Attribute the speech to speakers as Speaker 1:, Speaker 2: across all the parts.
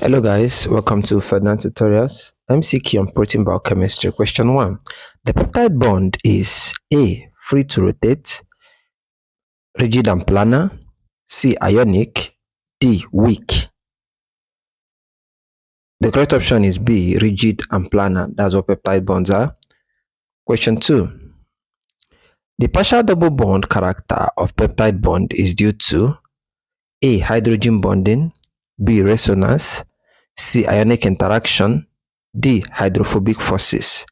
Speaker 1: Hello guys, welcome to Ferdinand Tutorials, MCQ on Protein Biochemistry. Question 1. The peptide bond is A. Free to rotate, rigid and planar, C. Ionic, D. Weak. The correct option is B. Rigid and planar. That's what peptide bonds are. Question 2. The partial double bond character of peptide bond is due to A. Hydrogen bonding, B. Resonance, C. Ionic interaction, D. Hydrophobic forces.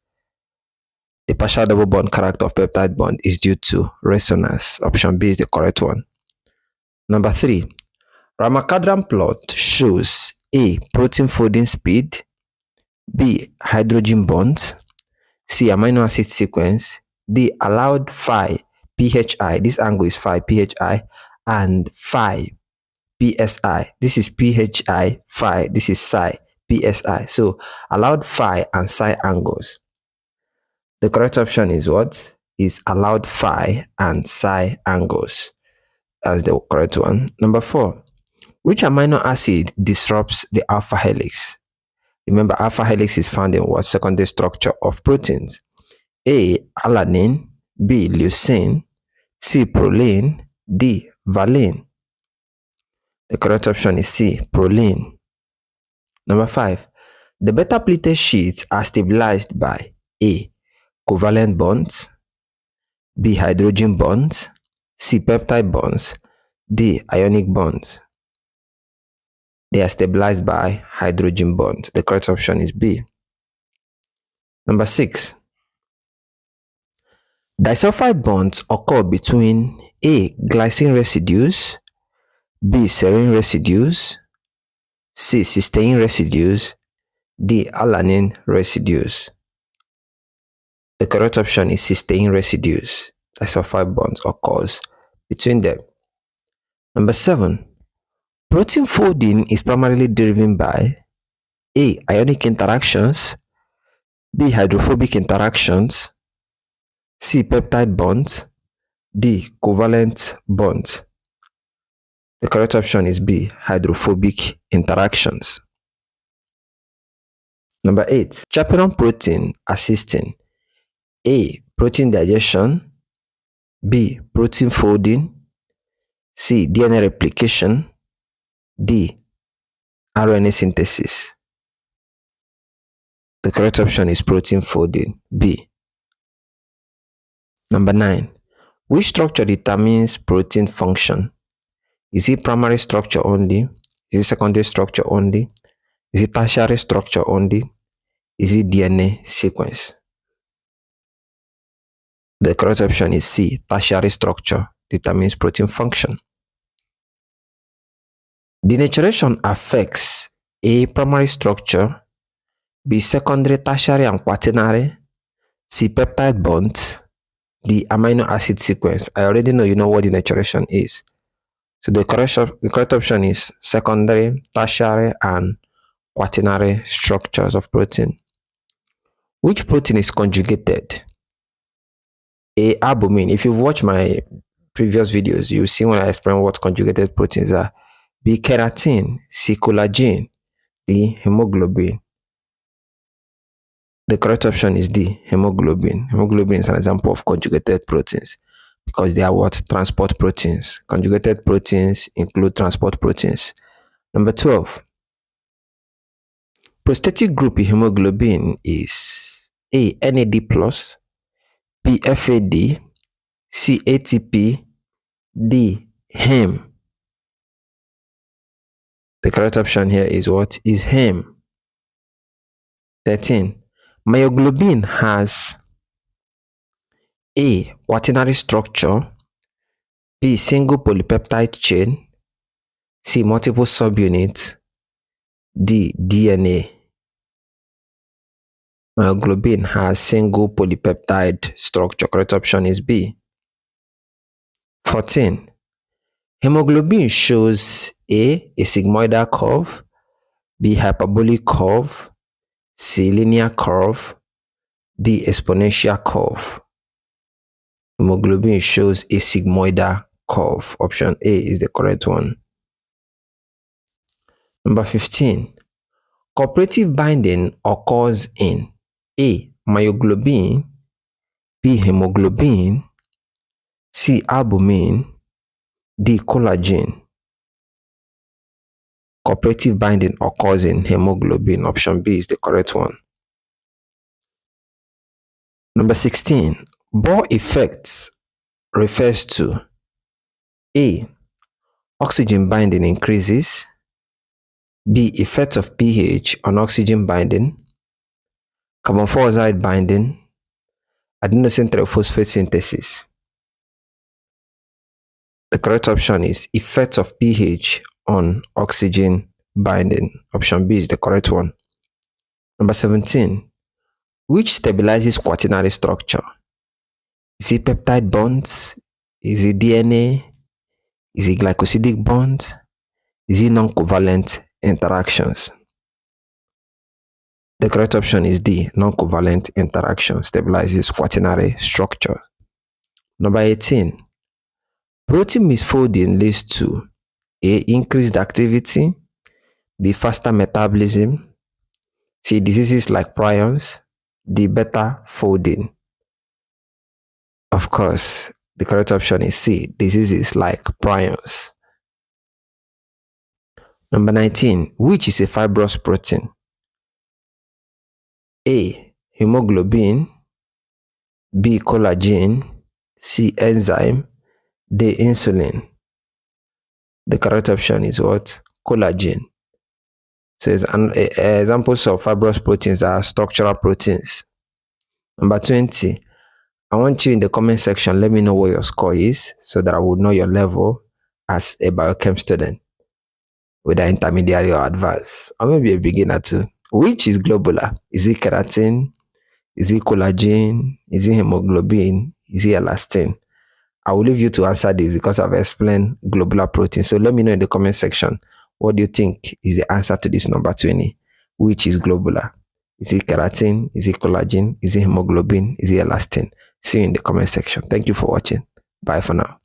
Speaker 1: The partial double bond character of peptide bond is due to resonance. Option B is the correct one. Number 3. Ramachandran plot shows A. Protein folding speed, B. Hydrogen bonds, C. Amino acid sequence, D. Allowed phi phi. This angle is phi phi and phi psi. This is phi phi. This is psi psi. So allowed phi and psi angles. The correct option is what? Is allowed phi and psi angles. That's the correct one. Number 4. Which amino acid disrupts the alpha helix? Remember, alpha helix is found in what secondary structure of proteins? A. Alanine, B. Leucine, C. Proline, D. Valine. The correct option is C. Proline. Number 5. The beta pleated sheets are stabilized by A. Covalent bonds, B. Hydrogen bonds, C. Peptide bonds, D. Ionic bonds. They are stabilized by hydrogen bonds. The correct option is B. Number 6. Disulfide bonds occur between A. Glycine residues, B. Serine residues, C. Cysteine residues, D. Alanine residues. The correct option is cysteine residues. Disulfide bonds occurs between them. Number 7. Protein folding is primarily driven by A. Ionic interactions, B. Hydrophobic interactions, C. Peptide bonds, D. Covalent bonds. The correct option is B. Hydrophobic interactions. Number 8. Chaperone protein assisting A. Protein digestion, B. Protein folding, C. DNA replication, D. RNA synthesis. The correct option is protein folding, B. Number 9. Which structure determines protein function? Is it primary structure only? Is it secondary structure only? Is it tertiary structure only? Is it DNA sequence? The correct option is C. Tertiary structure determines protein function. Denaturation affects A. Primary structure, B. Secondary, tertiary, and quaternary, C. Peptide bonds, D. Amino acid sequence. I already know you know what denaturation is. So the correct option is secondary, tertiary, and quaternary structures of protein. Which protein is conjugated? A. Albumin. If you've watched my previous videos, you'll see when I explain what conjugated proteins are. B. Keratin, C. Collagen, D. Hemoglobin. The correct option is D. Hemoglobin. Hemoglobin is an example of conjugated proteins because they are what? Transport proteins. Conjugated proteins include transport proteins. Number 12. Prosthetic group in hemoglobin is A. NAD+, B. FAD, C. ATP, D. Hem. The correct option here is what? Is Hem. 13. Myoglobin has A. Quaternary structure, B. Single polypeptide chain, C. Multiple subunits, D. DNA. Myoglobin has single polypeptide structure. Correct option is B. 14. Hemoglobin shows A. Sigmoidal curve, B. Hyperbolic curve, C. Linear curve, D. Exponential curve. Hemoglobin shows a sigmoidal curve. Option A is the correct one. Number 15. Cooperative binding occurs in A. Myoglobin, B. Hemoglobin, C. Albumin, D. Collagen. Cooperative binding occurs in hemoglobin. Option B is the correct one. Number 16. Bohr effects refers to A. Oxygen binding increases, B. Effect of pH on oxygen binding, carbon dioxide binding, adenosine triphosphate synthesis. The correct option is effect of pH on oxygen binding. Option B is the correct one. Number 17. Which stabilizes quaternary structure? Is it peptide bonds? Is it DNA? Is it glycosidic bonds? Is it non-covalent interactions? The correct option is D. Non-covalent interaction stabilizes quaternary structure. Number 18. Protein misfolding leads to A. Increased activity, B. Faster metabolism, C. Diseases like prions, D. Better folding. Of course, the correct option is C. Diseases like prions. Number 19. Which is a fibrous protein? A. Hemoglobin, B. Collagen, C. Enzyme, D. Insulin. The correct option is what? Collagen. So examples of fibrous proteins are structural proteins. Number 20. I want you in the comment section, let me know what your score is so that I will know your level as a biochem student, whether intermediate or advanced, or maybe a beginner too. Which is globular? Is it keratin? Is it collagen? Is it hemoglobin? Is it elastin? I will leave you to answer this because I've explained globular protein. So let me know in the comment section, what do you think is the answer to this number 20? Which is globular? Is it keratin? Is it collagen? Is it hemoglobin? Is it elastin? See you in the comment section. Thank you for watching. Bye for now.